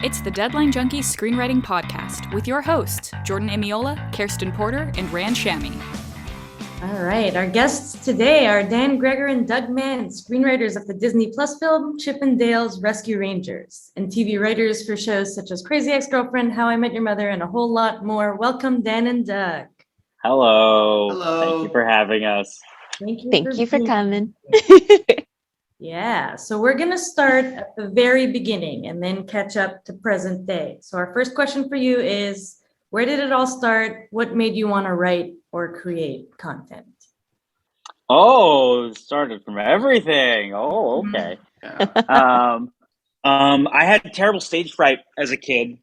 It's the Deadline Junkies Screenwriting Podcast with your hosts, Jordan Imiola, Kerstin Porter, and Shami. All right, our guests today are Gregor and Doug Mand, screenwriters of the Disney Plus film Chip 'n Dale's Rescue Rangers, and TV writers for shows such as Crazy Ex-Girlfriend, How I Met Your Mother, and a whole lot more. Welcome, Dan and Doug. Hello. Hello. Thank you for having us. Thank you for coming. Yeah, so we're going to start at the very beginning and then catch up to present day. So our first question for you is, where did it all start? What made you want to write or create content? Oh, it started from everything. Oh, okay. Yeah. I had terrible stage fright as a kid,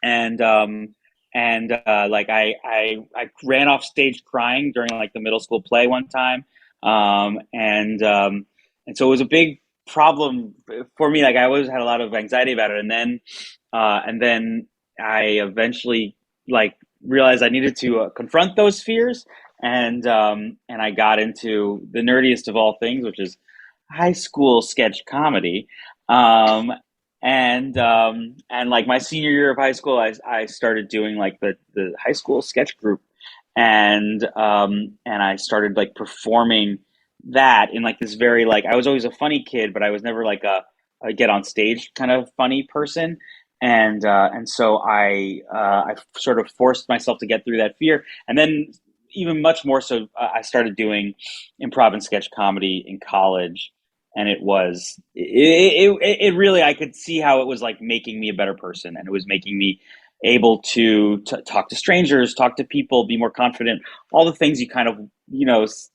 and like I ran off stage crying during like the middle school play one time, and so it was a big problem for me. Like I always had a lot of anxiety about it, and then I eventually like realized I needed to confront those fears, and I got into the nerdiest of all things, which is high school sketch comedy. And like my senior year of high school, I started doing like the high school sketch group, and I started like performing that in like this very like I was always a funny kid, but I was never like a get on stage kind of funny person, and so I sort of forced myself to get through that fear, and then even much more so, I started doing improv and sketch comedy in college. And it really, I could see how it was like making me a better person, and it was making me able to talk to strangers, talk to people, be more confident, all the things you kind of,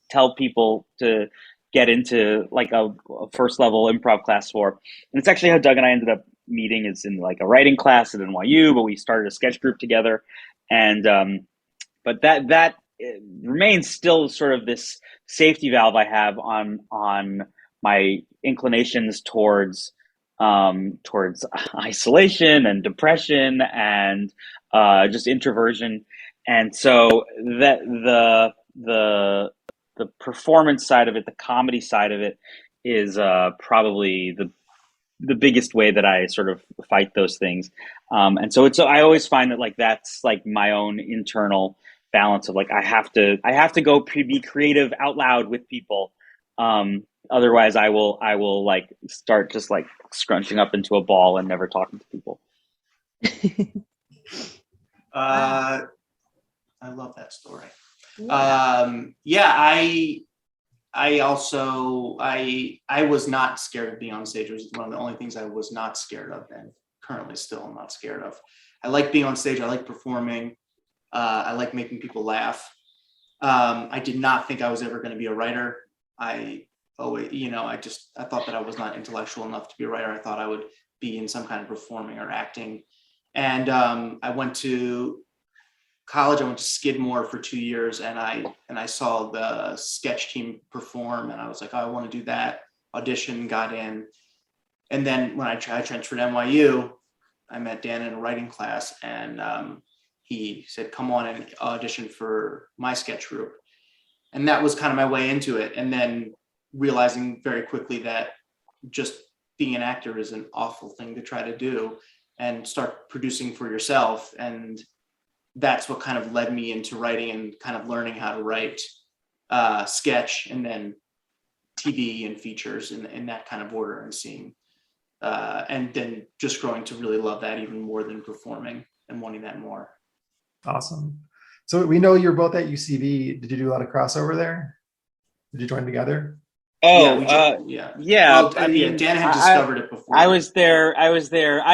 tell people to get into like a first level improv class for. And it's actually how Doug and I ended up meeting, is in like a writing class at NYU, but we started a sketch group together. And, but that remains still sort of this safety valve I have on my inclinations towards isolation and depression and just introversion, and so that the performance side of it, the comedy side of it, is probably the biggest way that I sort of fight those things, and so I always find that like that's like my own internal balance of like I have to go be creative out loud with people. Otherwise, I will like start just like scrunching up into a ball and never talking to people. I love that story. I was not scared of being on stage. It was one of the only things I was not scared of, and currently still am not scared of. I like being on stage. I like performing. I like making people laugh. I did not think I was ever going to be a writer. I thought that I was not intellectual enough to be a writer. I thought I would be in some kind of performing or acting. And I went to college. I went to Skidmore for 2 years, and I saw the sketch team perform, and I was like, oh, I want to do that. Audition, got in. And then when I transferred to NYU, I met Dan in a writing class, and he said, come on and audition for my sketch group. And that was kind of my way into it. And then realizing very quickly that just being an actor is an awful thing to try to do, and start producing for yourself. And that's what kind of led me into writing and kind of learning how to write sketch and then TV and features in that kind of order, and seeing and then just growing to really love that even more than performing and wanting that more. Awesome. So we know you're both at UCB. Did you do a lot of crossover there? Did you join together? Oh, yeah. Well, I mean, Dan had discovered it before. I was there. I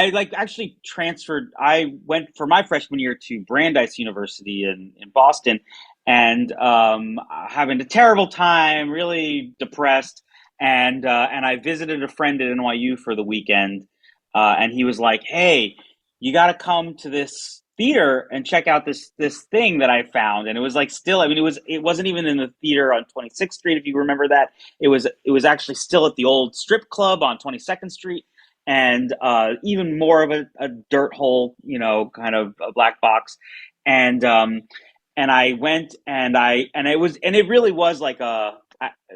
like actually transferred. I went for my freshman year to Brandeis University in Boston, and having a terrible time, really depressed. And I visited a friend at NYU for the weekend, and he was like, "Hey, you got to come to this theater and check out this thing that I found." And it was like still, I mean, it wasn't even in the theater on 26th Street, if you remember that. It was actually still at the old strip club on 22nd Street, and even more of a dirt hole, kind of a black box. And I went, and it really was like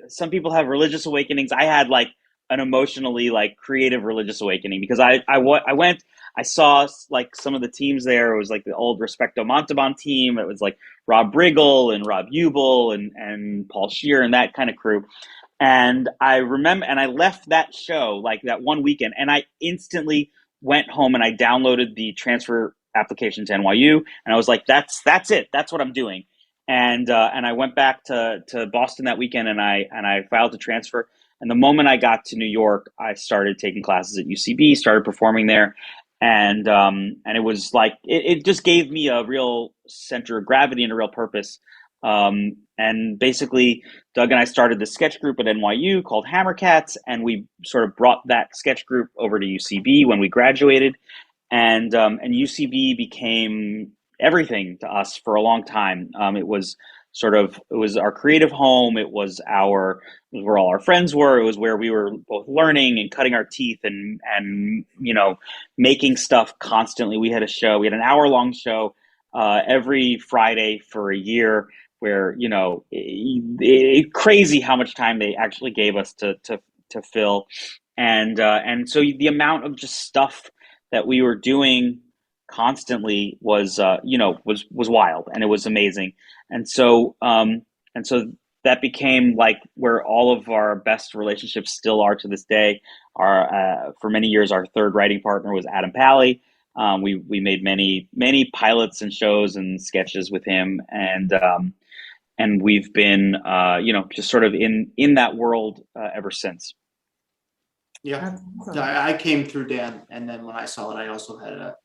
some people have religious awakenings. I had like an emotionally like creative religious awakening, because I went. I saw like some of the teams there. It was like the old Respecto Montalban team. It was like Rob Riggle and Rob Hubel and Paul Scheer and that kind of crew. And I remember, and I left that show like that one weekend, and I instantly went home and I downloaded the transfer application to NYU, and I was like, that's it. That's what I'm doing. And I went back to Boston that weekend, and I filed to transfer. And the moment I got to New York, I started taking classes at UCB, started performing there, and it was like it just gave me a real center of gravity and a real purpose. And basically, Doug and I started this sketch group at NYU called Hammercats, and we sort of brought that sketch group over to UCB when we graduated, and UCB became everything to us for a long time. It was our creative home. It was where all our friends were. It was where we were both learning and cutting our teeth and making stuff constantly. We had an hour-long show every Friday for a year, where crazy how much time they actually gave us to fill, and so the amount of just stuff that we were doing constantly was wild, and it was amazing, and so that became like where all of our best relationships still are to this day. For many years, our third writing partner was Adam Pally. We made many pilots and shows and sketches with him, and we've been just sort of in that world ever since. Yeah, I came through Dan, and then when I saw it, I also had a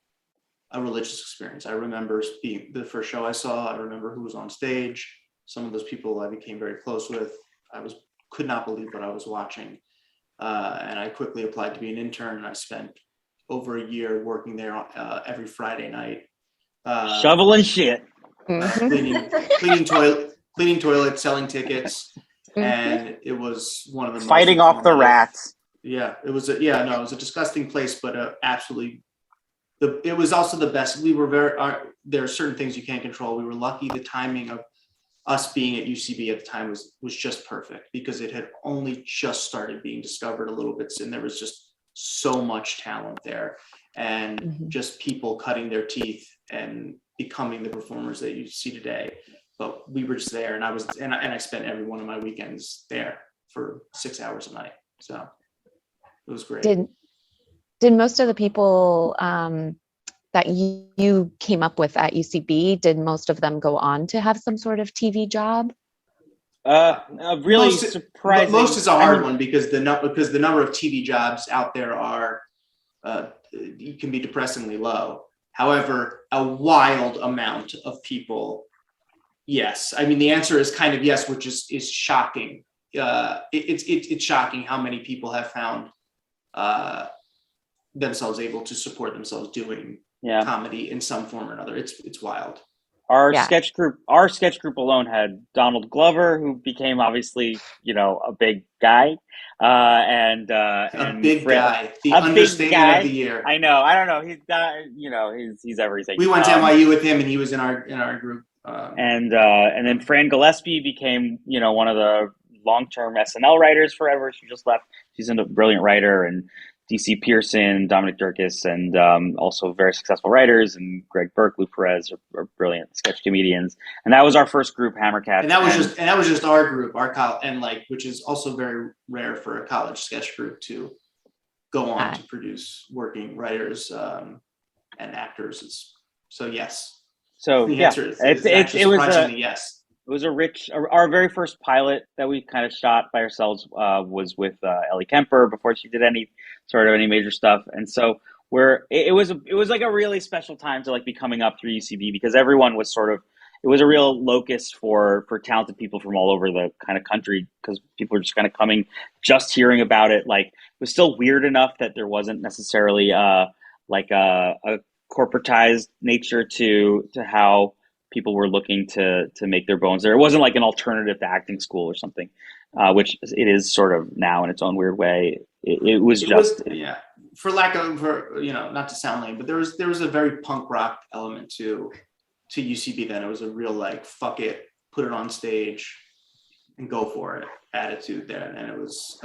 religious experience. I remember being the first show I saw. I remember who was on stage. Some of those people I became very close with. Could not believe what I was watching, and I quickly applied to be an intern. I spent over a year working there every Friday night, shoveling shit, cleaning toilets, selling tickets, and it was one of the fighting off the rats. Yeah, it was it was a disgusting place, but absolutely, it was also the best. We were there are certain things you can't control. We were lucky. The timing of us being at UCB at the time was just perfect, because it had only just started being discovered a little bit, and there was just so much talent there, and just people cutting their teeth and becoming the performers that you see today. But we were just there, and I spent every one of my weekends there for 6 hours a night. So it was great. Did most of the people that you came up with at UCB, did most of them go on to have some sort of TV job? Really surprising. Most is a hard one, because the number of TV jobs out there can be depressingly low. However, a wild amount of people, yes. I mean, the answer is kind of yes, which is shocking. It's shocking how many people have found themselves able to support themselves doing comedy in some form or another. It's wild. Our sketch group alone had Donald Glover, who became obviously, a big guy, and a big guy, the understatement of the year. I know. I don't know. He's everything. We went to NYU with him, and he was in our group. And then Fran Gillespie became, one of the long-term SNL writers forever. She just left. She's a brilliant writer, and DC Pearson, Dominic Durkis, and also very successful writers, and Greg Burke, Lou Perez are brilliant sketch comedians. And that was our first group, Hammercats. And that was just our group, which is also very rare for a college sketch group to go on to produce working writers and actors. So yes. So the answer is surprisingly yes. It was our very first pilot that we kind of shot by ourselves was with Ellie Kemper before she did any major stuff. And so it was like a really special time to like be coming up through UCB, because everyone was it was a real locus for talented people from all over the kind of country, because people were just kind of coming, just hearing about it. Like, it was still weird enough that there wasn't necessarily like a corporatized nature to how people were looking to make their bones there. It wasn't like an alternative to acting school or something, which it is sort of now in its own weird way. It was for not to sound lame, but there was a very punk rock element to UCB then. It was a real like, fuck it, put it on stage and go for it attitude there. And it was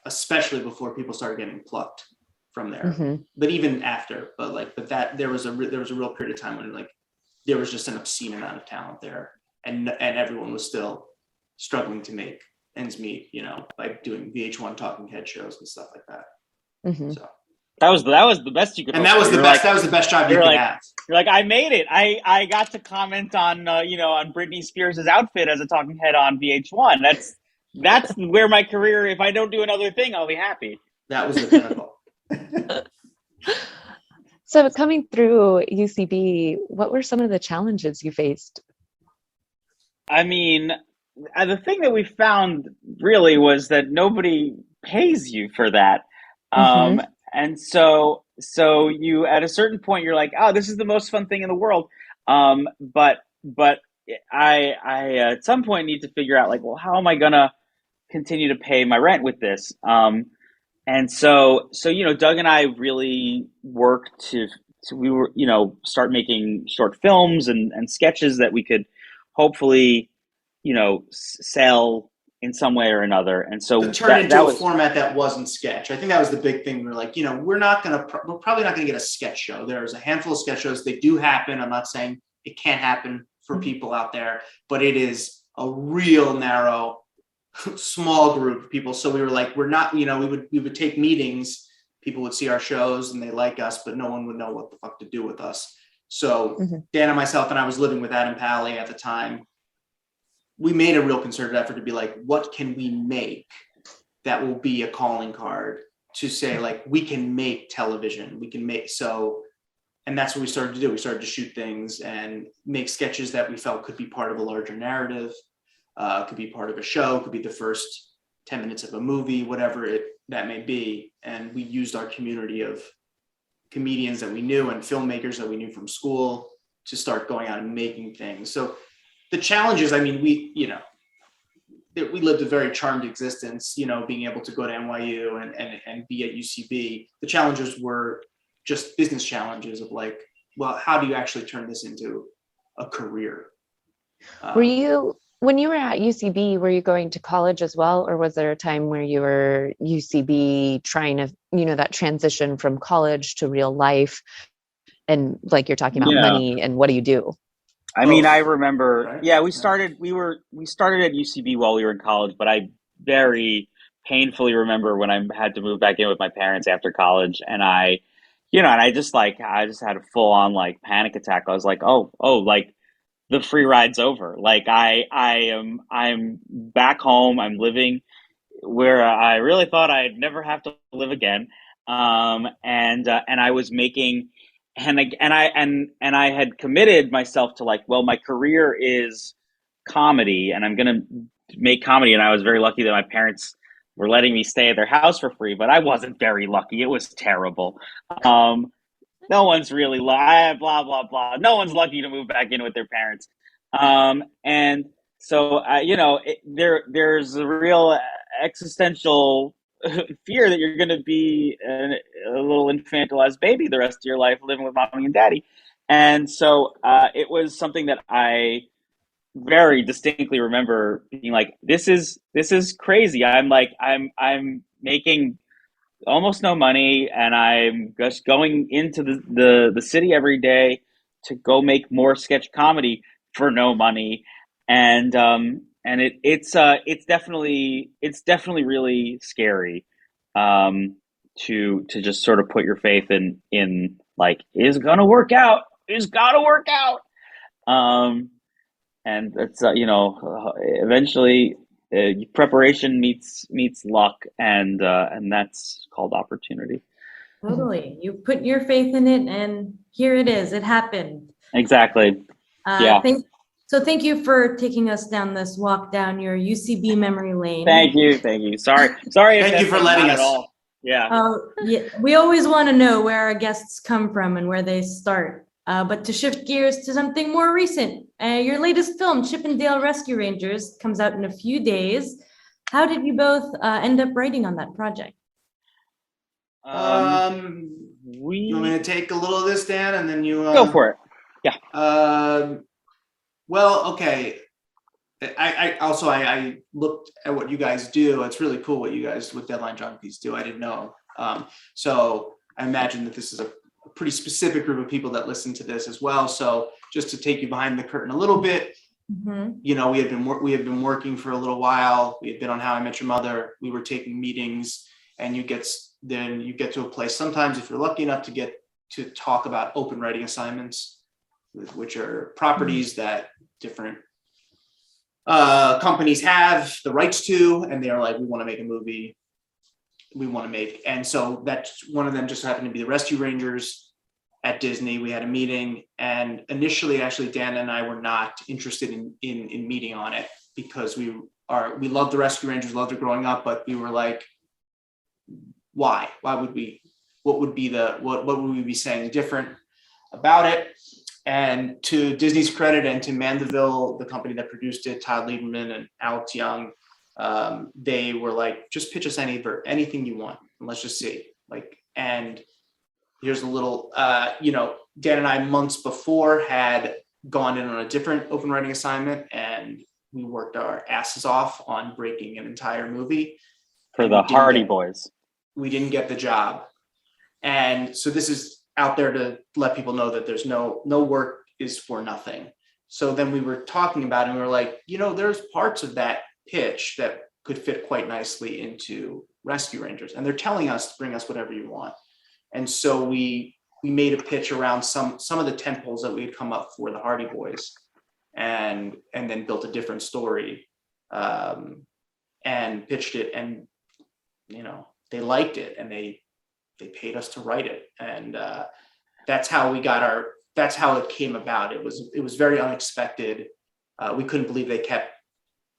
especially before people started getting plucked from there. Mhm. But even after, but that there was a real period of time when like there was just an obscene amount of talent there, and everyone was still struggling to make ends meet, by doing VH1 talking head shows and stuff like that. Mhm. So That was the best you could. and hope that was for. the You're best. like- That was the best job you you're could like- have. You're like, I made it. I got to comment on on Britney Spears' outfit as a talking head on VH1. That's where my career. If I don't do another thing, I'll be happy. That was the pinnacle. So coming through UCB, what were some of the challenges you faced? I mean, the thing that we found really was that nobody pays you for that. And so you, at a certain point, you're like, oh, this is the most fun thing in the world. But I at some point need to figure out like, well, how am I gonna continue to pay my rent with this? And so Doug and I really worked to we were start making short films and sketches that we could hopefully sell in some way or another. And so To turn into a format that wasn't sketch. I think that was the big thing. We're like, we're probably not gonna get a sketch show. There's a handful of sketch shows. They do happen. I'm not saying it can't happen for people out there, but it is a real narrow, small group of people. So we were like, we're not, we would take meetings. People would see our shows and they like us, but no one would know what the fuck to do with us. So Dan and myself, and I was living with Adam Pally at the time, we made a real concerted effort to be like, what can we make that will be a calling card to say, like, we can make television, and that's what we started to do. We started to shoot things and make sketches that we felt could be part of a larger narrative, could be part of a show, could be the first 10 minutes of a movie, whatever that may be. And we used our community of comedians that we knew and filmmakers that we knew from school to start going out and making things. So the challenges, I mean, we lived a very charmed existence, being able to go to NYU and be at UCB. The challenges were just business challenges of like, well, how do you actually turn this into a career? When you were at UCB, were you going to college as well? Or was there a time where you were UCB trying to, that transition from college to real life? And like you're talking about money and what do you do? I mean, I remember, right? we started at UCB while we were in college, but I very painfully remember when I had to move back in with my parents after college, and I just had a full on like panic attack. I was like, oh, like the free ride's over. Like I'm back home. I'm living where I really thought I'd never have to live again. And I was making. And I had committed myself to like, well, my career is comedy and I'm going to make comedy. And I was very lucky that my parents were letting me stay at their house for free, but I wasn't very lucky. It was terrible. No one's really blah, blah, blah. No one's lucky to move back in with their parents. And so, there's a real existential fear that you're going to be a little infantilized baby the rest of your life living with mommy and daddy. And so it was something that I very distinctly remember being like, this is crazy. I'm making almost no money and I'm just going into the city every day to go make more sketch comedy for no money. And it's definitely really scary to just sort of put your faith in like, it's gonna work out. It's gotta work out. And it's eventually preparation meets luck, and that's called opportunity. Totally. You put your faith in it and here it is. It happened. Exactly. Yeah. Thank you for taking us down this walk down your UCB memory lane. Thank you. Sorry. Thank you for letting us. Yeah. We always want to know where our guests come from and where they start. But to shift gears to something more recent, your latest film, Chippendale Rescue Rangers, comes out in a few days. How did you both end up writing on that project? You want me to take a little of this, Dan, and then you go for it. Yeah. Well, okay. I looked at what you guys do. It's really cool what Deadline Junkies do. I didn't know. So I imagine that this is a pretty specific group of people that listen to this as well. So just to take you behind the curtain a little bit, you know, we had been working for a little while. We had been on How I Met Your Mother. We were taking meetings, and you get to a place sometimes, if you're lucky enough to get to talk about open writing assignments, which are properties that different companies have the rights to, and they're like, we want to make a movie. And so that's one of them just happened to be the Rescue Rangers at Disney. We had a meeting, and initially, actually, Dan and I were not interested in meeting on it because we loved the Rescue Rangers, loved it growing up, but we were like, why? Why would we? What would we be saying different about it? And to Disney's credit, and to Mandeville, the company that produced it, Todd Lieberman and Alex Young, they were like, just pitch us anything you want, and let's just see. Like, and here's a little, Dan and I months before had gone in on a different open writing assignment, and we worked our asses off on breaking an entire movie for the Hardy Boys. We didn't get the job, and so this is out there to let people know that there's no work is for nothing. So then we were talking about it, and we were like, there's parts of that pitch that could fit quite nicely into Rescue Rangers, and they're telling us to bring us whatever you want. And so we made a pitch around some of the tentpoles that we had come up for the Hardy Boys, and then built a different story, and pitched it, and they liked it, and they paid us to write it, and that's how it came about. It was very unexpected. We couldn't believe they kept,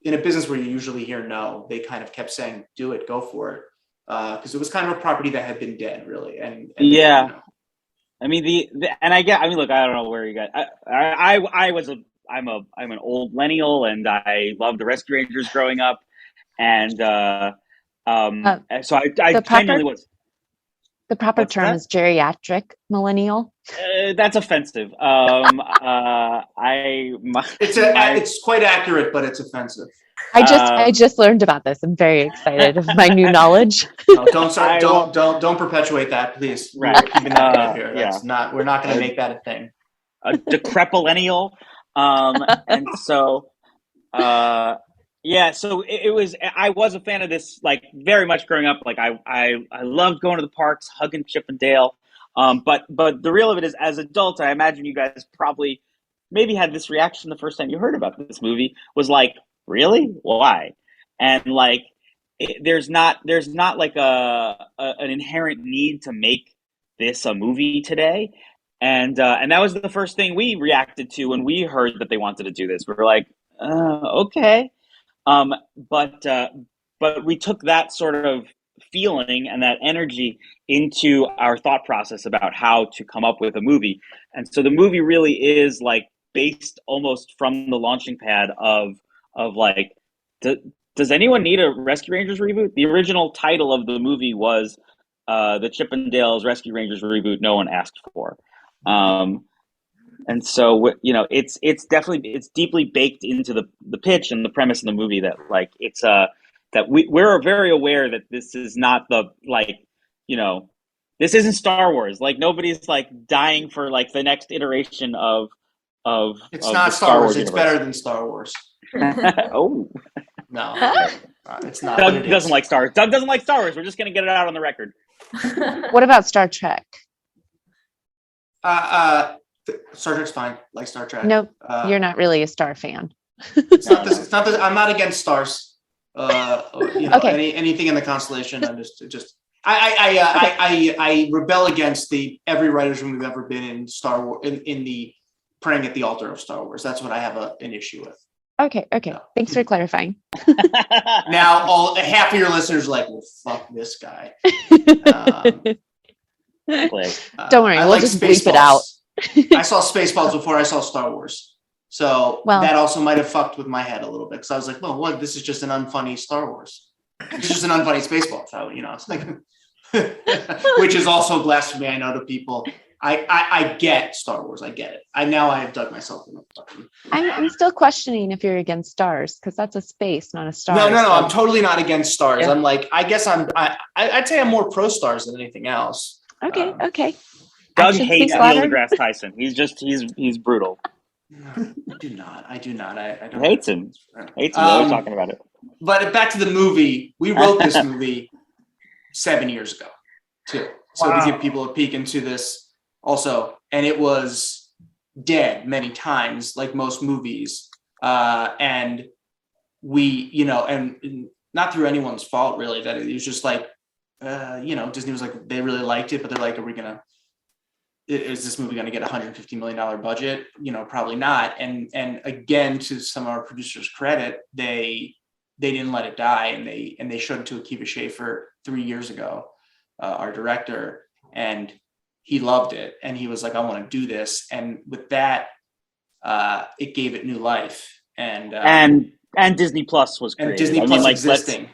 in a business where you usually hear no, they kind of kept saying, do it, go for it. Because it was kind of a property that had been dead, really. And yeah, I mean look, I don't know where you got. I'm an old millennial, and I loved the Rescue Rangers growing up, and so I genuinely was. The proper term is geriatric millennial. That's offensive. It's quite accurate, but it's offensive. I just learned about this. I'm very excited of my new knowledge. No, don't perpetuate that, please. Right. We're keeping that here. We're not going to make that a thing. A decrepillennial. And so so it was. I was a fan of this, like, very much growing up. Like, I loved going to the parks, hugging Chip and Dale. But the real of it is, as adults, I imagine you guys probably maybe had this reaction the first time you heard about this movie, was like, really? Why? And like, there's not like an inherent need to make this a movie today. And that was the first thing we reacted to when we heard that they wanted to do this. We were like, okay. But we took that sort of feeling and that energy into our thought process about how to come up with a movie. And so the movie really is like based almost from the launching pad of like, does anyone need a Rescue Rangers reboot? The original title of the movie was the Chip and Dale's Rescue Rangers reboot no one asked for. And so, it's deeply baked into the pitch and the premise of the movie that, like, it's that we're very aware that this is not this isn't Star Wars. Like, nobody's like dying for like the next iteration of it's not Star Wars. It's better than Star Wars. Oh no, it's not. Doug doesn't like Star Wars. Doug doesn't like Star Wars. We're just gonna get it out on the record. What about Star Trek? Star Trek's fine. Like Star Trek. Nope, you're not really a Star fan. It's not this. I'm not against stars. Okay. Anything in the constellation. I'm just. I rebel against every writer's room we've ever been in Star Wars in the praying at the altar of Star Wars. That's what I have an issue with. Okay. Thanks for clarifying. Now, half of your listeners are like, well, fuck this guy. Don't worry, we'll just bleep it out. I saw Spaceballs before I saw Star Wars. So that also might have fucked with my head a little bit. Because I was like, well, what? This is just an unfunny Star Wars. It's just an unfunny Spaceballs. So, it's like, which is also blasphemy, I know, to people. I get Star Wars. I get it. I have dug myself in the fucking. I'm still questioning if you're against stars, because that's a space, not a star. No. I'm totally not against stars. Yeah. I'm like, I guess I'd say I'm more pro stars than anything else. Okay. Okay. Doug Action hates speaks Neil louder. deGrasse Tyson. He's brutal. I do not. I He don't. hates him. Hates him. We're always talking about it. But back to the movie. We wrote this movie 7 years ago, too. So to give people a peek into this also, and it was dead many times, like most movies. And we, and not through anyone's fault, really, that it was just like, Disney was like, they really liked it, but they're like, is this movie going to get $150 million budget? Probably not. And again, to some of our producers' credit, they didn't let it die, and they showed it to Akiva Schaffer 3 years ago, our director, and he loved it, and he was like, I want to do this. And with that, it gave it new life. And Disney Plus was created. And Disney Plus existing.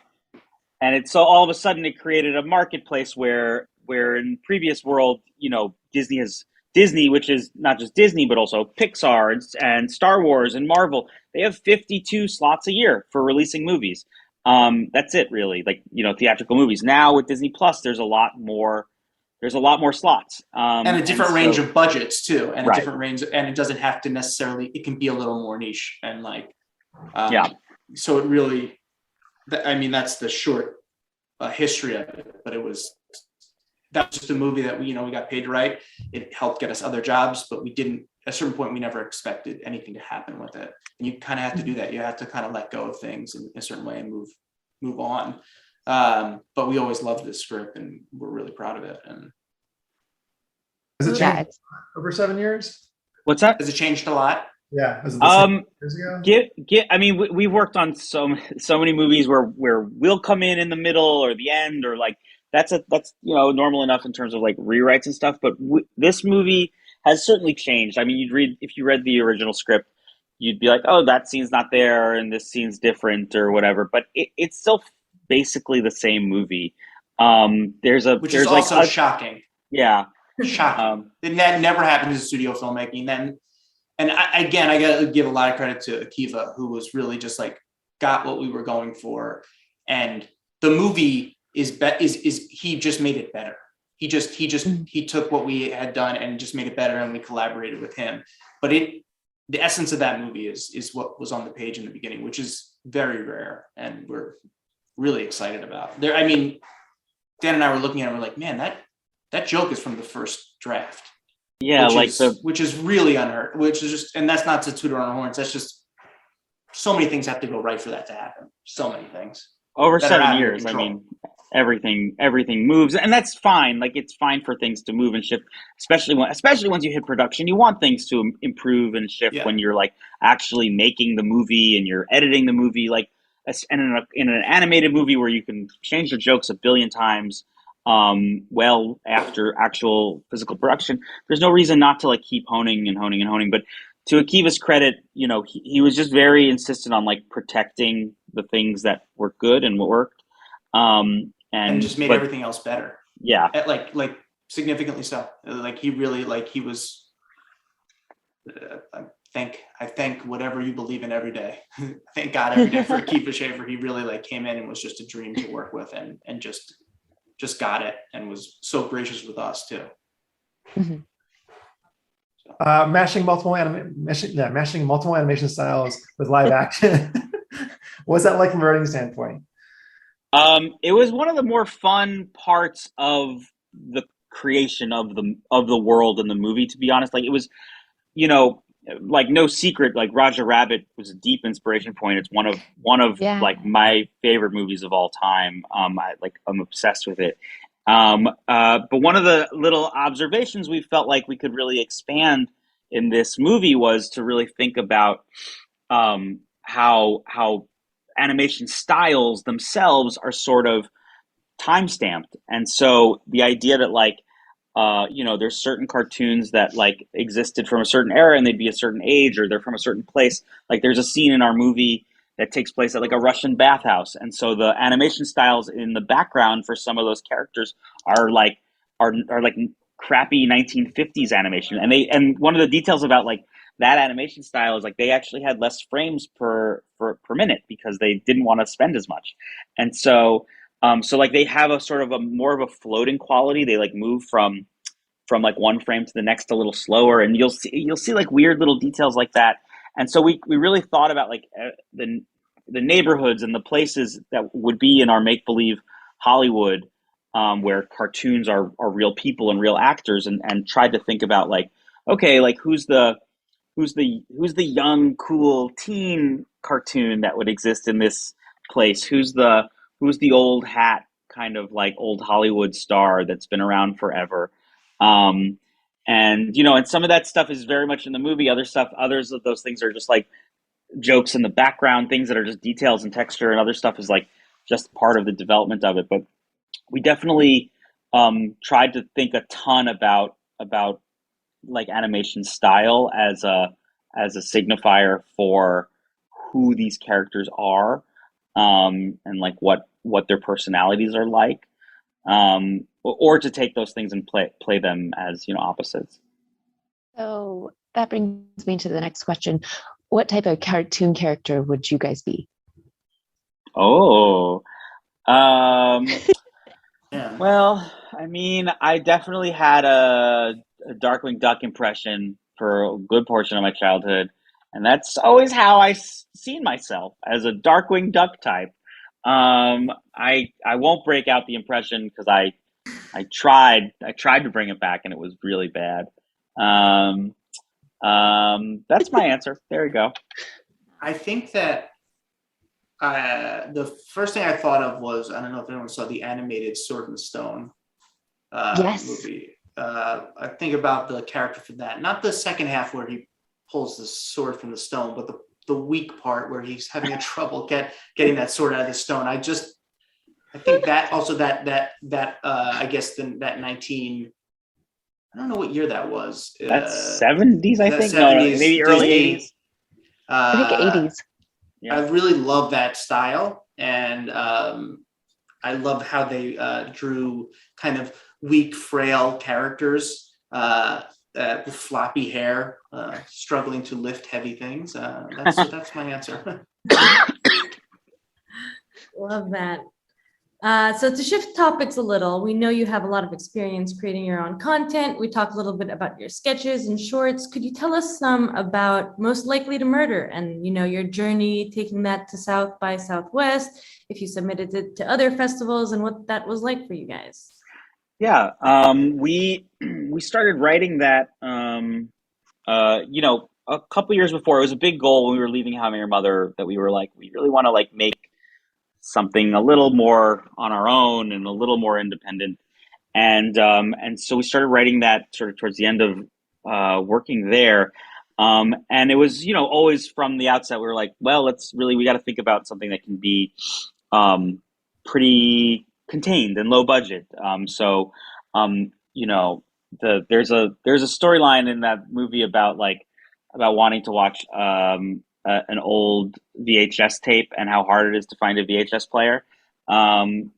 And it's so all of a sudden it created a marketplace where in previous world, Disney, which is not just Disney, but also Pixar and Star Wars and Marvel, they have 52 slots a year for releasing movies. That's it really, theatrical movies. Now with Disney Plus, there's a lot more slots. And a different range of budgets too. And right. A different range, and it doesn't have to necessarily, it can be a little more niche and so it really, that's the short history of it, but that was just a movie that we got paid to write. It helped get us other jobs, but we didn't, at a certain point, we never expected anything to happen with it. And you kind of have to do that. You have to kind of let go of things in a certain way and move on. But we always loved this script and we're really proud of it. And has it changed over 7 years? What's that? Has it changed a lot? Yeah. Was it the same years ago? We've worked on so many movies where we'll come in the middle or the end, or like that's normal enough in terms of like rewrites and stuff. But this movie has certainly changed. I mean, if you read the original script, you'd be like, oh, that scene's not there and this scene's different or whatever. But it's still basically the same movie. Which is also shocking. Yeah. Shocking. That never happens in studio filmmaking. And I got to give a lot of credit to Akiva, who was really just like got what we were going for. And the movie is he just made it better. He took what we had done and just made it better, and we collaborated with him. But the essence of that movie is what was on the page in the beginning, which is very rare, and we're really excited about. Dan and I were looking at it, we're like, man, that joke is from the first draft. Yeah, which is really unheard, which is just, and that's not to toot our own horns. That's just so many things have to go right for that to happen. So many things over 7 years. I mean, everything moves, and that's fine. Like, it's fine for things to move and shift, especially once you hit production. You want things to improve and shift when you're like actually making the movie and you're editing the movie. Like, and in an animated movie where you can change the jokes a billion times. Well after actual physical production, there's no reason not to like keep honing. But to Akiva's credit, he was just very insistent on like protecting the things that were good and what worked, and just made everything else better. Yeah, like significantly so. Like he really he was. I thank whatever you believe in every day. Thank God every day for Akiva Schaffer. He really came in and was just a dream to work with, and just got it and was so gracious with us too. Mm-hmm. Mashing multiple animation styles with live action. What's that like from a writing standpoint? It was one of the more fun parts of the creation of the world in the movie, to be honest. Like, it was, like, no secret, like Roger Rabbit was a deep inspiration point. It's one of like my favorite movies of all time. I'm obsessed with it. But one of the little observations we felt like we could really expand in this movie was to really think about how animation styles themselves are sort of time stamped. And so the idea that there's certain cartoons that like existed from a certain era and they'd be a certain age, or they're from a certain place. Like, there's a scene in our movie that takes place at like a Russian bathhouse. And so the animation styles in the background for some of those characters are like crappy 1950s animation. And one of the details about like that animation style is like they actually had less frames per minute because they didn't want to spend as much. And so So like they have a sort of a more of a floating quality. They like move from like one frame to the next a little slower, and you'll see like weird little details like that. And so we really thought about like the neighborhoods and the places that would be in our make believe Hollywood, where cartoons are real people and real actors, and tried to think about like, okay, like who's the young cool teen cartoon that would exist in this place? Who's the old hat kind of like old Hollywood star that's been around forever? And and some of that stuff is very much in the movie. Others of those things are just like jokes in the background, things that are just details and texture, and other stuff is like just part of the development of it. But we definitely tried to think a ton about like animation style as a signifier for who these characters are, and like what their personalities are like, or to take those things and play them as opposites. So that brings me to the next question. What type of cartoon character would you guys be? Oh, Yeah. well, I mean, I definitely had a Darkwing Duck impression for a good portion of my childhood, and that's always how I seen myself, as a Darkwing Duck type. I won't break out the impression because I tried to bring it back and it was really bad. That's my answer. There you go. I think that the first thing I thought of was, I don't know if anyone saw the animated Sword and Stone Yes. movie. I think about the character for that, not the second half where he pulls the sword from the stone, but the weak part where he's having a trouble getting that sword out of the stone. I think that also that I guess that 19, I don't know what year that was. That's 70s, I think. 70s, No, maybe early Disney, 80s. I think 80s. Yeah. I really love that style, and I love how they drew kind of weak, frail characters with floppy hair, struggling to lift heavy things. That's my answer. Love that. So to shift topics a little, we know you have a lot of experience creating your own content. We talked a little bit about your sketches and shorts. Could you tell us some about Most Likely to Murder and, your journey taking that to South by Southwest, if you submitted it to other festivals, and what that was like for you guys? Yeah, we started writing that, a couple years before. It was a big goal when we were leaving How I Met Your Mother, that we were like, we really want to like make something a little more on our own and a little more independent, and so we started writing that sort of towards the end of working there, and it was always from the outset we were like, well, we got to think about something that can be pretty contained and low budget. There's a storyline in that movie about wanting to watch an old VHS tape and how hard it is to find a VHS player. And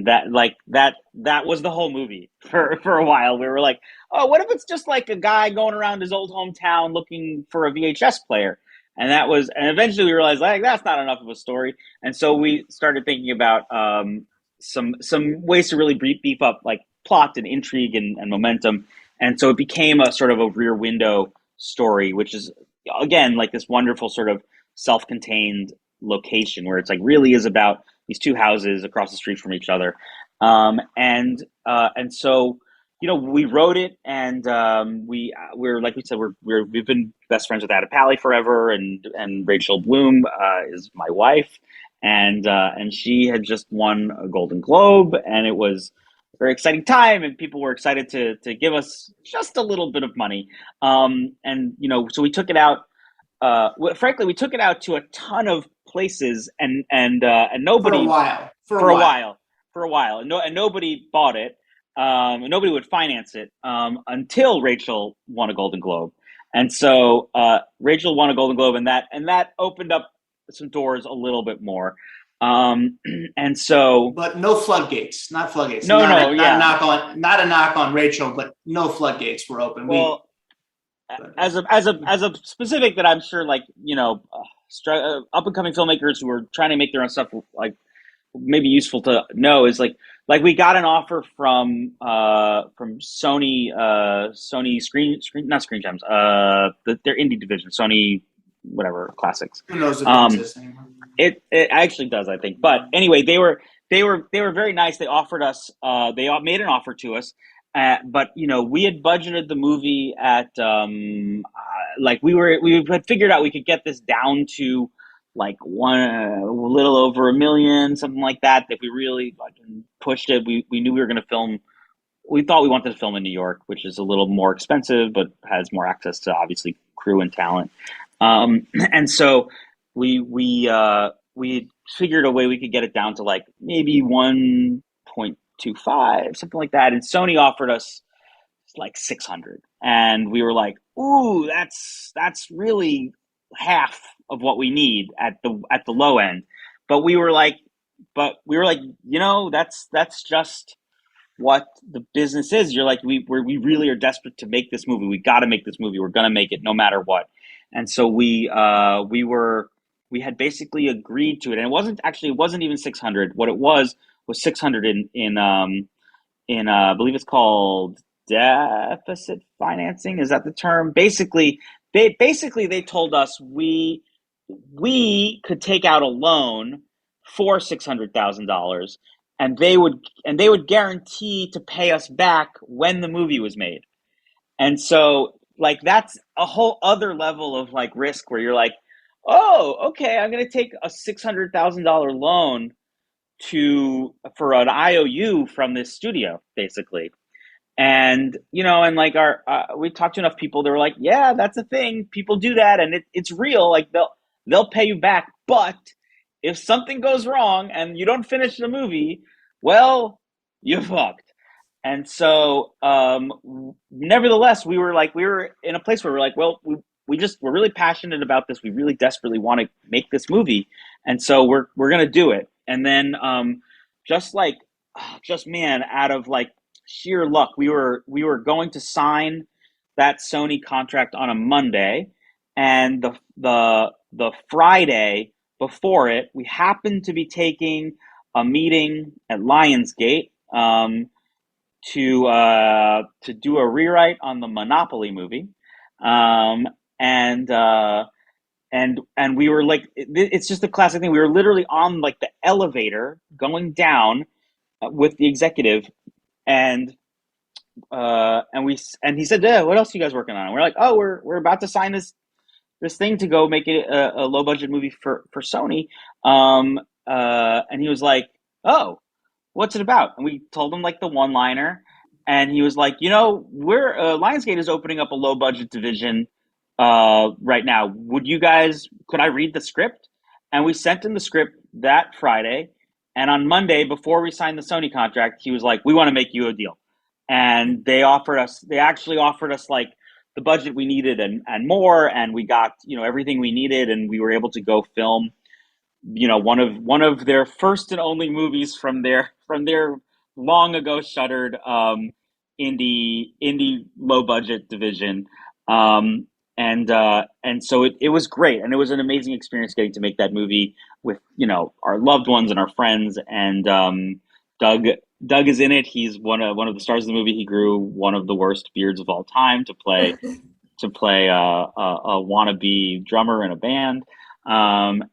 that was the whole movie for a while. We were like, oh, what if it's just like a guy going around his old hometown looking for a VHS player? And eventually we realized like that's not enough of a story. And so we started thinking about some ways to really beef up like plot and intrigue and momentum. And so it became a sort of a Rear Window story, which is again like this wonderful sort of self-contained location where it's like really is about these two houses across the street from each other. And so we wrote it, and we're like we said, we've been best friends with Ada Pally forever, and Rachel Bloom is my wife, and she had just won a Golden Globe, and it was a very exciting time, and people were excited to give us just a little bit of money, and so we took it out. Frankly, we took it out to a ton of places, and nobody for a while, and nobody bought it. And nobody would finance it until Rachel won a Golden Globe, and so Rachel won a Golden Globe, and that opened up some doors a little bit more, and so. But no floodgates, not floodgates. Not a knock on Rachel, but no floodgates were open. Well, as a specific that I'm sure, like up and coming filmmakers who are trying to make their own stuff like maybe useful to know is like we got an offer from Sony, Sony not Screen Gems, their indie division, Sony whatever classics. Who knows if it exists anymore? It actually does, I think. But anyway, they were very nice. They offered us, they made an offer to us. But we had budgeted the movie at like we had figured out we could get this down to like a little over $1 million, something like that. If we really pushed it, we knew we were going to film. We thought we wanted to film in New York, which is a little more expensive, but has more access to obviously crew and talent. And so we figured a way we could get it down to like maybe 1.25, something like that. And Sony offered us like 600, and we were like, "Ooh, that's really half of what we need at the low end." But we were like, that's just what the business is. You're like, we really are desperate to make this movie. We got to make this movie. We're gonna make it no matter what. And so we had basically agreed to it, and it wasn't even 600. What it was 600 in I believe it's called deficit financing. Is that the term? Basically they told us we could take out a loan for $600,000, and they would guarantee to pay us back when the movie was made. And so like that's a whole other level of like risk where you're like, oh, okay, I'm going to take a $600,000 loan for an IOU from this studio, basically. And, and like we talked to enough people that were like, yeah, that's a thing. People do that. And it's real. Like they'll pay you back. But if something goes wrong and you don't finish the movie, well, you fucked. And so, nevertheless, we were in a place where we're like, well, we're really passionate about this. We really desperately want to make this movie. And so we're going to do it. And then, man, out of like sheer luck, we were going to sign that Sony contract on a Monday, and the Friday before it, we happened to be taking a meeting at Lionsgate, to do a rewrite on the Monopoly movie. And we were like, it's just a classic thing. We were literally on like the elevator going down with the executive, and he said, yeah, what else are you guys working on? And we're like, oh, we're about to sign this thing to go make it a low budget movie for Sony. And he was like, oh, what's it about? And we told him like the one-liner, and he was like, we're Lionsgate is opening up a low budget division right now. Could I read the script? And we sent him the script that Friday. And on Monday, before we signed the Sony contract, he was like, we want to make you a deal. And they actually offered us like the budget we needed and more. And we got, everything we needed, and we were able to go film, one of their first and only movies from their long ago shuttered indie low budget division. And so it was great, and it was an amazing experience getting to make that movie with our loved ones and our friends. And Doug is in it. He's one of the stars of the movie. He grew one of the worst beards of all time to play a wannabe drummer in a band. And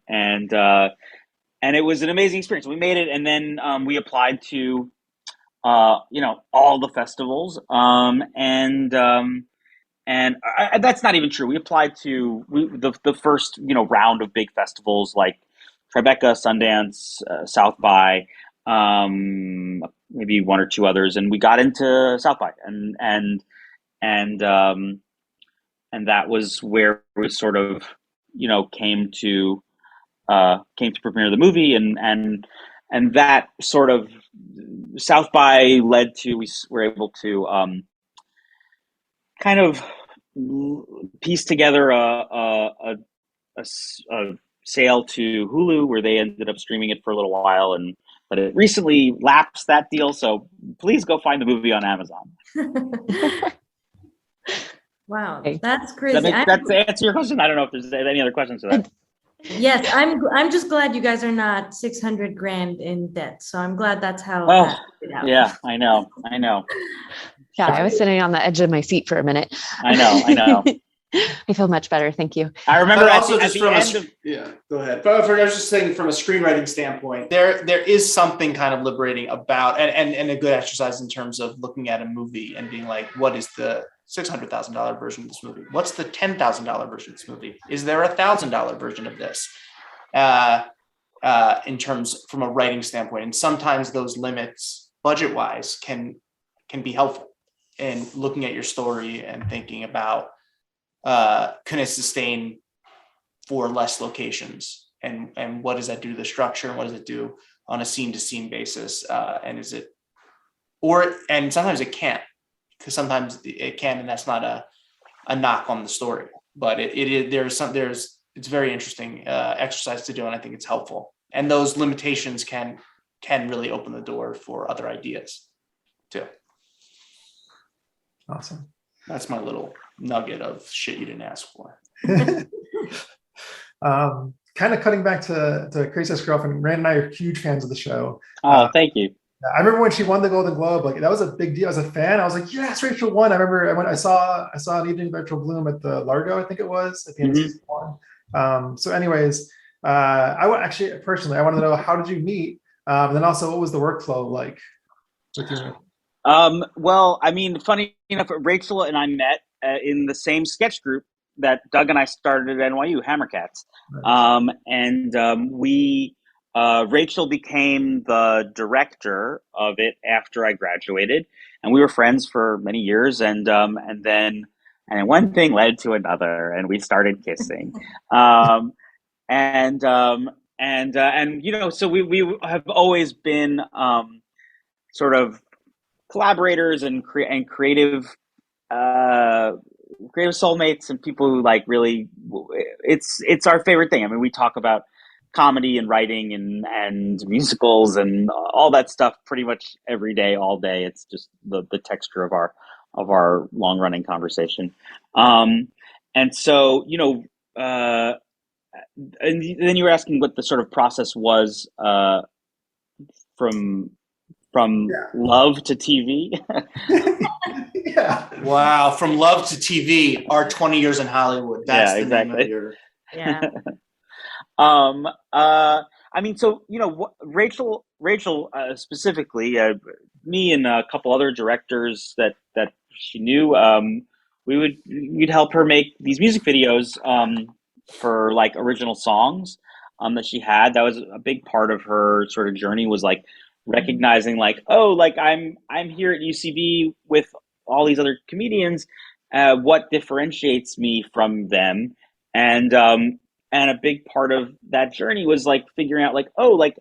it was an amazing experience. We made it, and then we applied to all the festivals. And that's not even true. We applied to the first round of big festivals like Tribeca, Sundance, South by, maybe one or two others, and we got into South by, and that was where we sort of came to premiere the movie, and that sort of South by led to, we were able to kind of piece together a sale to Hulu, where they ended up streaming it for a little while, but it recently lapsed that deal. So please go find the movie on Amazon. Wow, that's crazy. That's to answer your question. I don't know if there's any other questions to that. Yes, I'm just glad you guys are not 600 grand in debt. So I'm glad that's how Oh, that played out. yeah, I know. Yeah, I was sitting on the edge of my seat for a minute. I know. I feel much better. Thank you. I remember But at also the just end of yeah, go ahead. But I was just saying from a screenwriting standpoint, there is something kind of liberating about and a good exercise in terms of looking at a movie and being like, what is the $600,000 version of this movie? What's the $10,000 version of this movie? Is there $1,000 version of this? In terms from a writing standpoint, and sometimes those limits, budget-wise, can be helpful in looking at your story and thinking about can it sustain for less locations, and what does that do to the structure, and what does it do on a scene-to-scene basis, and is it, and sometimes it can't, because sometimes it can, and that's not a knock on the story, but it's very interesting exercise to do, and I think it's helpful. And those limitations can really open the door for other ideas too. Awesome. That's my little nugget of shit you didn't ask for. Kind of cutting back to Crazy Ex-Girlfriend. Rand and I are huge fans of the show. Oh, thank you. I remember when she won the Golden Globe, like that was a big deal. As a fan, I was like, yes, Rachel won. I remember when I saw an evening with Rachel Bloom at the Largo, I think it was, at the end of season 1. So anyways, I want actually personally, I want to know, how did you meet? And then also, what was the workflow like with you? Well, I mean, funny enough, Rachel and I met in the same sketch group that Doug and I started at NYU, Hammercats. Rachel became the director of it after I graduated, and we were friends for many years. And then one thing led to another, and we started kissing. So we have always been sort of collaborators and creative soulmates, and people who like really, it's our favorite thing. I mean, we talk about comedy and writing and musicals and all that stuff pretty much every day, all day. It's just the texture of our long running conversation. And so, and then you were asking what the sort of process was from love to TV. Yeah. Wow. From love to TV, our 20 years in Hollywood. That's the exactly. name of your... Yeah. I mean, so, Rachel specifically, me and a couple other directors that she knew, we'd help her make these music videos for like original songs that she had. That was a big part of her sort of journey, was like recognizing like, oh, like I'm here at UCB with all these other comedians. What differentiates me from them? And a big part of that journey was like figuring out like, oh, like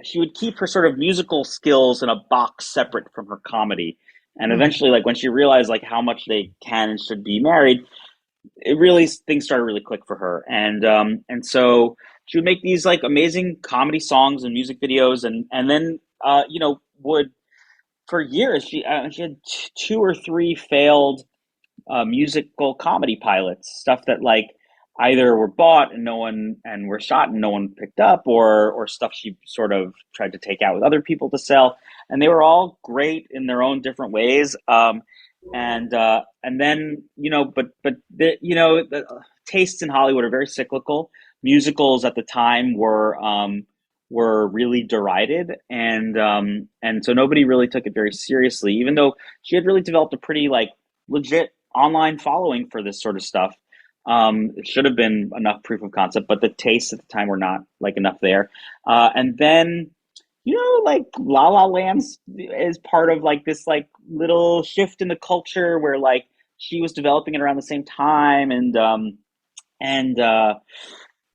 she would keep her sort of musical skills in a box separate from her comedy. And eventually, like when she realized like how much they can and should be married, it really, things started really click for her. And so she would make these like amazing comedy songs and music videos, and then would, for years she had 2 or 3 failed musical comedy pilots, stuff that like either were bought and were shot and no one picked up, or stuff she sort of tried to take out with other people to sell, and they were all great in their own different ways. And then the tastes in Hollywood are very cyclical. Musicals at the time were really derided, and so nobody really took it very seriously, even though she had really developed a pretty like legit online following for this sort of stuff. It should have been enough proof of concept, but the tastes at the time were not like enough there. And then, like La La Land is part of like this like little shift in the culture where like she was developing it around the same time, and then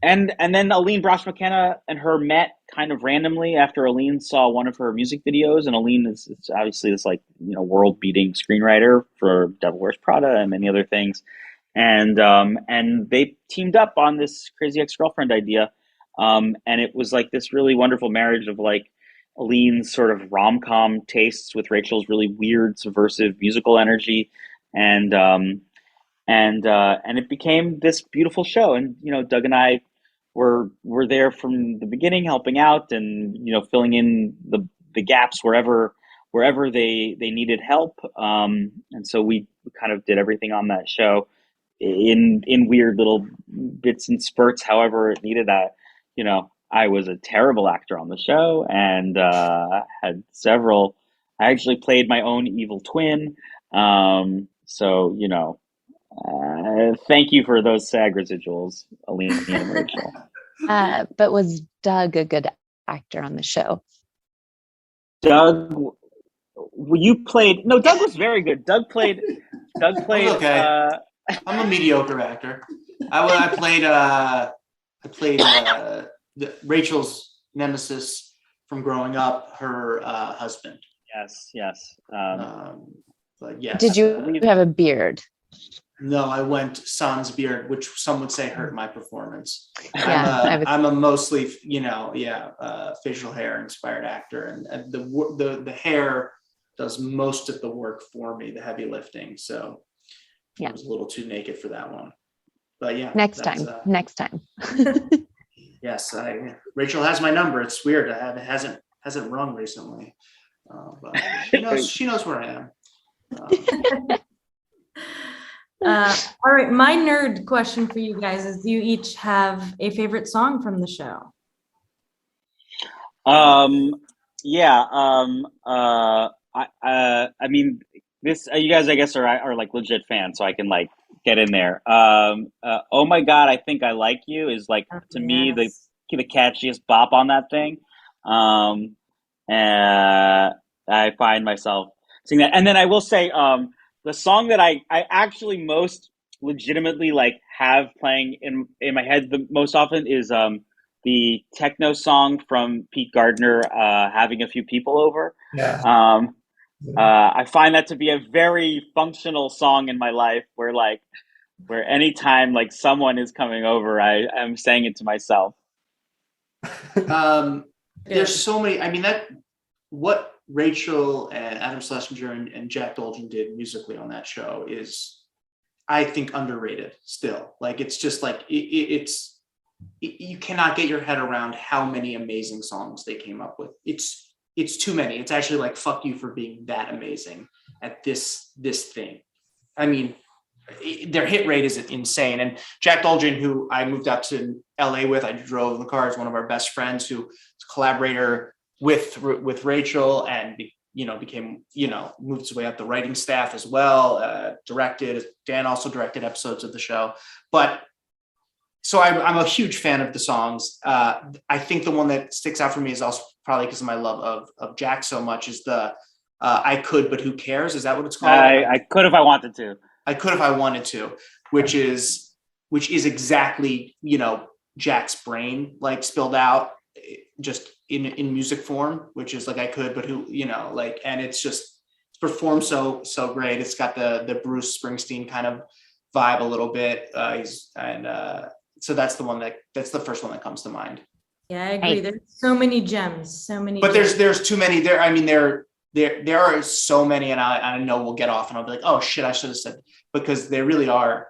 Aline Brosh McKenna and her met kind of randomly after Aline saw one of her music videos, and Aline is obviously this like world beating screenwriter for Devil Wears Prada and many other things. And they teamed up on this Crazy Ex-Girlfriend idea. And it was like this really wonderful marriage of like Aline's sort of rom-com tastes with Rachel's really weird, subversive musical energy. And and it became this beautiful show. And Doug and I were there from the beginning, helping out and filling in the gaps wherever they needed help. And so we kind of did everything on that show in weird little bits and spurts, however it needed. I was a terrible actor on the show, and had several. I actually played my own evil twin. So thank you for those SAG residuals, Aline and Rachel. But was Doug a good actor on the show? Doug, Doug was very good. Doug played. Okay. I'm a mediocre actor. I played Rachel's nemesis from growing up, her husband. Yes. But yes. Did you have a beard? No, I went sans beard, which some would say hurt my performance. Yeah, I'm a mostly, facial hair inspired actor, and the hair does most of the work for me, the heavy lifting. So I was a little too naked for that one. But yeah, next time. Yes, Rachel has my number. It's weird. It hasn't rung recently, but she knows where I am. All right, my nerd question for you guys is: do you each have a favorite song from the show? I mean, this you guys, I guess, are like legit fans, so I can like get in there. Oh my God, I Think I Like You is like to me the catchiest bop on that thing. And I find myself singing that. And then I will say, the song that I actually most legitimately like have playing in my head the most often is the techno song from Pete Gardner, Having a Few People Over. Yeah. I find that to be a very functional song in my life where anytime like someone is coming over, I'm saying it to myself. There's so many, I mean, what Rachel and Adam Schlesinger and Jack Dolgen did musically on that show is, I think, underrated still. Like, it's just like, you cannot get your head around how many amazing songs they came up with. It's too many. It's actually like, fuck you for being that amazing at this thing. I mean, their hit rate is insane. And Jack Dolgen, who I moved out to LA with, I drove the car, is one of our best friends, who is a collaborator with Rachel, and became, moved his way up the writing staff as well. Dan also directed episodes of the show. But so I'm a huge fan of the songs. I think the one that sticks out for me is also probably because of my love of Jack so much is the I Could, But Who Cares? Is that what it's called? I could if I wanted to. I could if I wanted to, which is exactly, Jack's brain like spilled out just in music form, which is like, I could, but who, and it's performed so great. It's got the Bruce Springsteen kind of vibe a little bit. So that's the first one that comes to mind. Yeah, I agree. There's so many gems, but there's too many there. I mean, there are so many, and I know we'll get off and I'll be like, oh shit, I should have said, because they really are.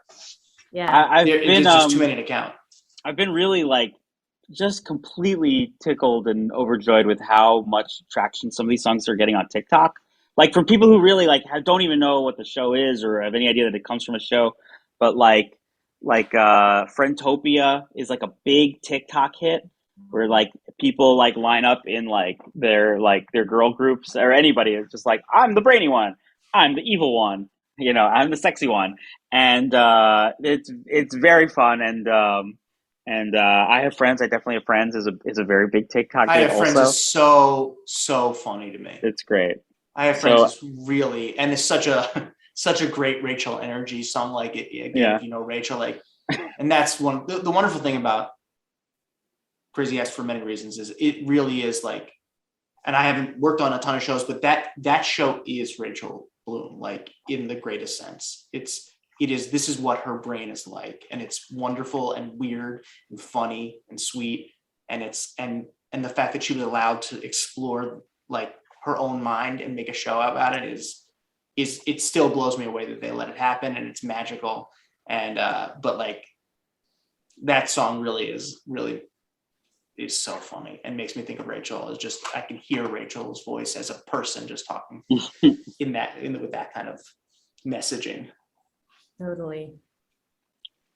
Yeah. There's just too many to count. I've been really like just completely tickled and overjoyed with how much traction some of these songs are getting on TikTok. Like, from people who really like don't even know what the show is or have any idea that it comes from a show, but like Friendtopia is like a big TikTok hit where like people like line up in like their girl groups or anybody. It's just like, I'm the brainy one, I'm the evil one, I'm the sexy one, and it's very fun. And I Have Friends. I definitely Have Friends is a very big TikTok. I Have Friends also is so funny to me. It's great. I Have Friends is really, and it's such a great Rachel energy song. Like Rachel, like, and that's one the wonderful thing about Crazy Ex, for many reasons, is it really is like, and I haven't worked on a ton of shows, but that show is Rachel Bloom, like, in the greatest sense. This is what her brain is like, and it's wonderful and weird and funny and sweet, and the fact that she was allowed to explore like her own mind and make a show about it is it still blows me away that they let it happen, and it's magical. And but like that song really is so funny and makes me think of Rachel. It's just, I can hear Rachel's voice as a person just talking with that kind of messaging. Totally.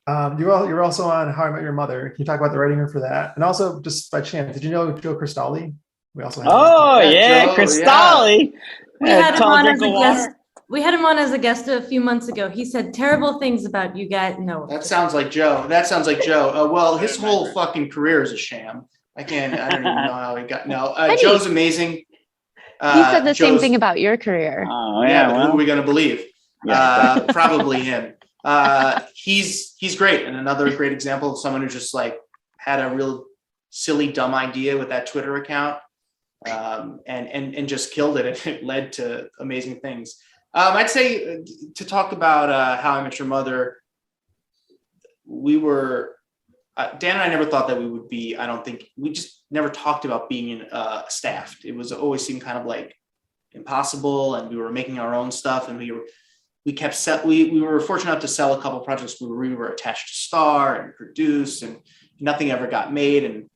You're also on How I Met Your Mother. Can you talk about the writing room for that? And also, just by chance, did you know Joe Cristalli? We also have Joe, Cristalli. We had him tall on drink as a of guest. water. We had him on as a guest a few months ago. He said terrible things about you guys. No, That sounds like Joe. Well, his whole fucking career is a sham. I don't even know how he got. No, Joe's amazing. He said the same thing about your career. Oh Yeah, yeah, but well, who are we going to believe? Yeah. Probably him. He's great, and another great example of someone who just like had a real silly, dumb idea with that Twitter account, and just killed it, and it led to amazing things. I'd say to talk about How I Met Your Mother, we were Dan and I never thought that we would be. I don't think we just never talked about being staffed. It was always seemed kind of like impossible, and we were making our own stuff, and we were fortunate enough to sell a couple of projects where we were attached to star and produce, and nothing ever got made. And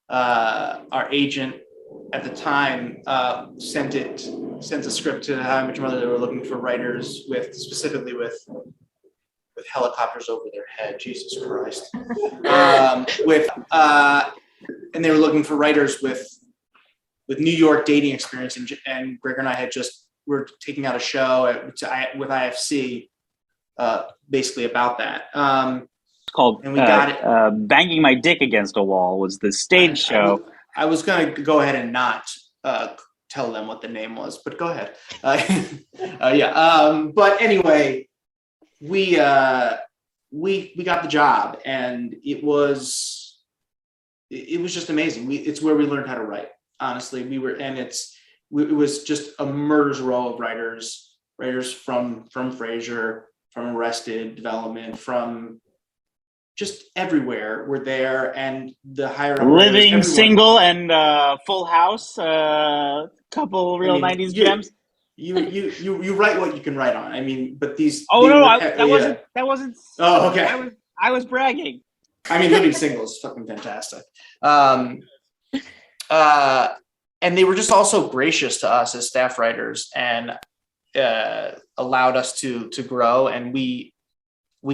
our agent at the time sent a script to How I Met Your Mother. They were looking for writers specifically with helicopters over their head. Jesus Christ. And they were looking for writers with New York dating experience, and Gregor and I were taking out a show with IFC, basically about that. It's called and we got it. Banging My Dick Against a Wall was the stage show. I was going to go ahead and not tell them what the name was, but go ahead. Yeah. But anyway, we got the job, and it was just amazing. It's where we learned how to write. Honestly, it was just a murder's row of writers from Frasier, from Arrested Development, from just everywhere were there, and the higher up Living writers, Single and Full House, couple real 90s gems. You write what you can write on. I mean, but these. That wasn't. Oh, okay. I was bragging. I mean, Living Single is fucking fantastic. And they were just also gracious to us as staff writers, and allowed us to grow. And we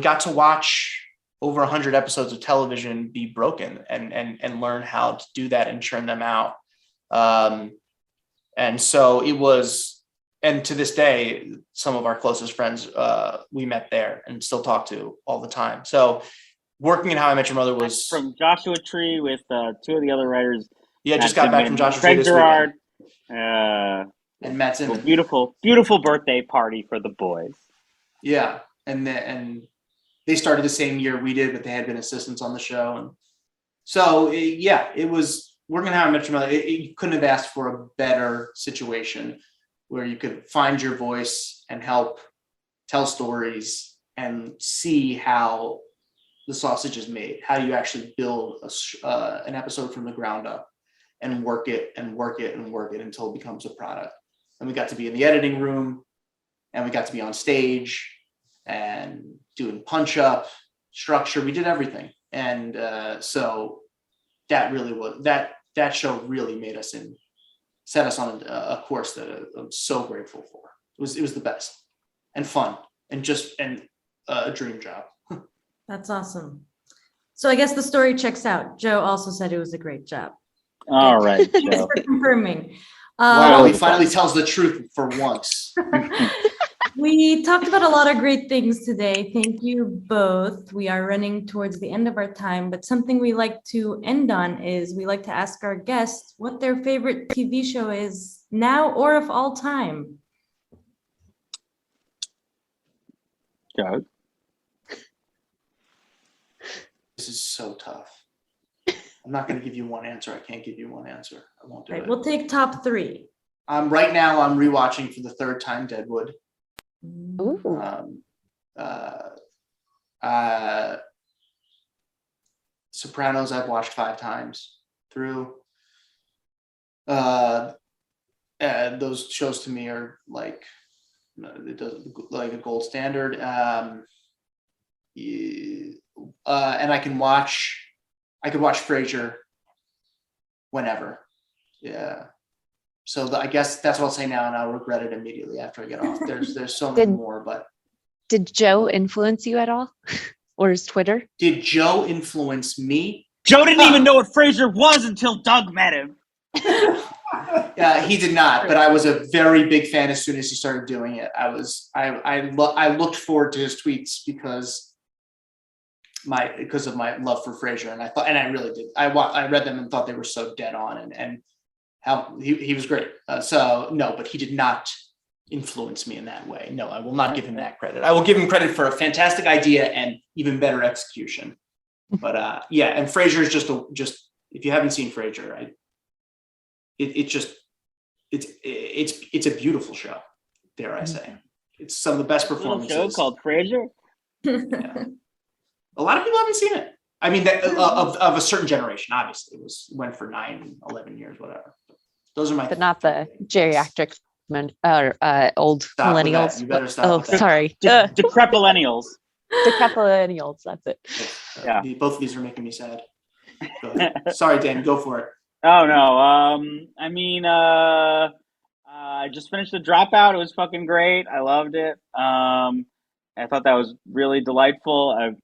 got to watch over 100 episodes of television be broken and learn how to do that and churn them out. And so it was, and to this day, some of our closest friends we met there and still talk to all the time. So working in How I Met Your Mother was from Joshua Tree with two of the other writers. Yeah, just got back from Joshua Tree this Gerard, and Matt Zimmerman. Beautiful birthday party for the boys. Yeah, and they started the same year we did, but they had been assistants on the show, and so it was working How I Met Your Mother. You couldn't have asked for a better situation where you could find your voice and help tell stories and see how the sausage is made, how you actually build an episode from the ground up and work it until it becomes a product. And we got to be in the editing room, and we got to be on stage and doing punch up structure. We did everything. And so that really was, that show really made us set us on a course that I'm so grateful for. It was the best and fun and a dream job. That's awesome. So I guess the story checks out. Joe also said it was a great job. All right, Joe. Thanks for confirming. Wow, he finally tells the truth for once. We talked about a lot of great things today. Thank you both. We are running towards the end of our time, but something we like to end on is we like to ask our guests what their favorite TV show is now or of all time. Doug? This is so tough. I'm not going to give you one answer. I can't give you one answer. I won't do it. We'll take top three. Right now, I'm rewatching for the third time Deadwood. Ooh. Sopranos I've watched 5 times through. Those shows to me are like a gold standard. and I could watch Frasier whenever. Yeah. So I guess that's what I'll say now, and I'll regret it immediately after I get off. There's so many more, but did Joe influence you at all, or his Twitter? Did Joe influence me? Joe didn't even know what Frasier was until Doug met him. He did not, but I was a very big fan as soon as he started doing it. I looked forward to his tweets because of my love for Frasier, and I really did. I read them and thought they were so dead on, and how he was great. So no, but he did not influence me in that way. No, I will not give him that credit. I will give him credit for a fantastic idea and even better execution. But and Frasier is just if you haven't seen Frasier, it's a beautiful show. Dare I say, it's some of the best performances. A show called Frasier. Yeah. A lot of people haven't seen it. I mean, of a certain generation. Obviously, went for 9, 11 years, whatever. Those are but not the geriatric old stop millennials. You better stop. Oh, sorry. Decrepillennials. Decrepillennials. That's it. Yeah. Both of these are making me sad. Sorry, Dan. Go for it. Oh no. I mean, I just finished The Dropout. It was fucking great. I loved it. I thought that was really delightful. I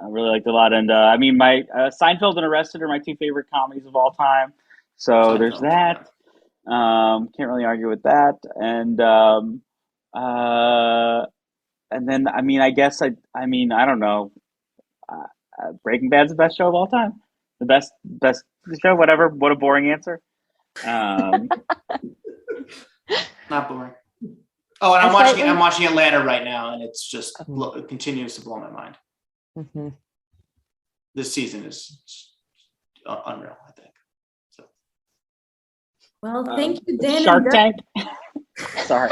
really liked it a lot. And I mean, my Seinfeld and Arrested are my 2 favorite comedies of all time. So Seinfeld, there's that. Can't really argue with that. And then I mean, I guess I don't know. Breaking Bad's the best show of all time. The best show. Whatever. What a boring answer. Not boring. Oh, and I'm watching Atlanta right now, and it's just it continues to blow my mind. Mm-hmm. This season is unreal, I think. So. Well, thank you, Dan. Shark Tank. Sorry.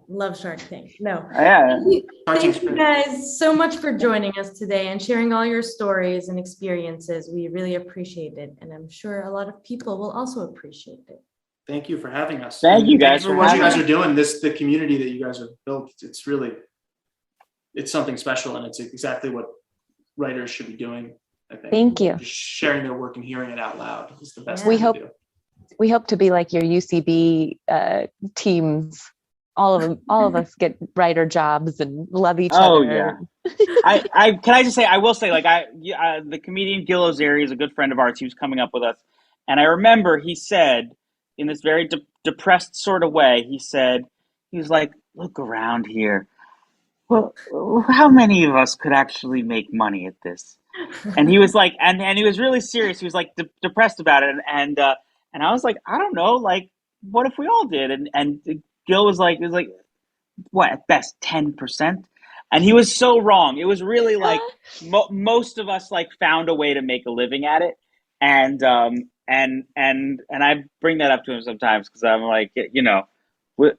Love Shark Tank. No. Yeah. Thank you guys so much for joining us today and sharing all your stories and experiences. We really appreciate it, and I'm sure a lot of people will also appreciate it. Thank you for having us. Thank you guys for what you guys are doing. The community that you guys have built, it's something special, and it's exactly what writers should be doing. I think. Thank you. Just sharing their work and hearing it out loud is the best. We thing to do. We hope to be like your UCB teams. All of us get writer jobs and love each other. Oh yeah. I will say, like, the comedian Gil Ozeri is a good friend of ours. He was coming up with us, and I remember he said, in this very depressed sort of way, he was like, look around here. Well, how many of us could actually make money at this? And he was like, and he was really serious. He was like depressed about it. And I was like, I don't know, like, what if we all did? And Gil was like, what, at best 10%? And he was so wrong. It was really like most of us like found a way to make a living at it. And I bring that up to him sometimes because I'm like, you know, it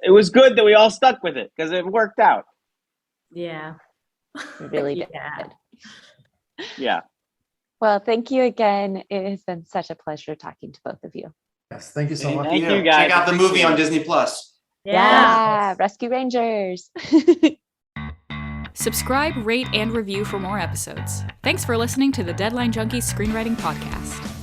was good that we all stuck with it because it worked out. Yeah. We really did. Yeah. Well, thank you again. It has been such a pleasure talking to both of you. Yes, thank you so much. Thank you guys. Check out the movie on Disney Plus. Yeah. Rescue Rangers. Subscribe, rate, and review for more episodes. Thanks for listening to the Deadline Junkies Screenwriting Podcast.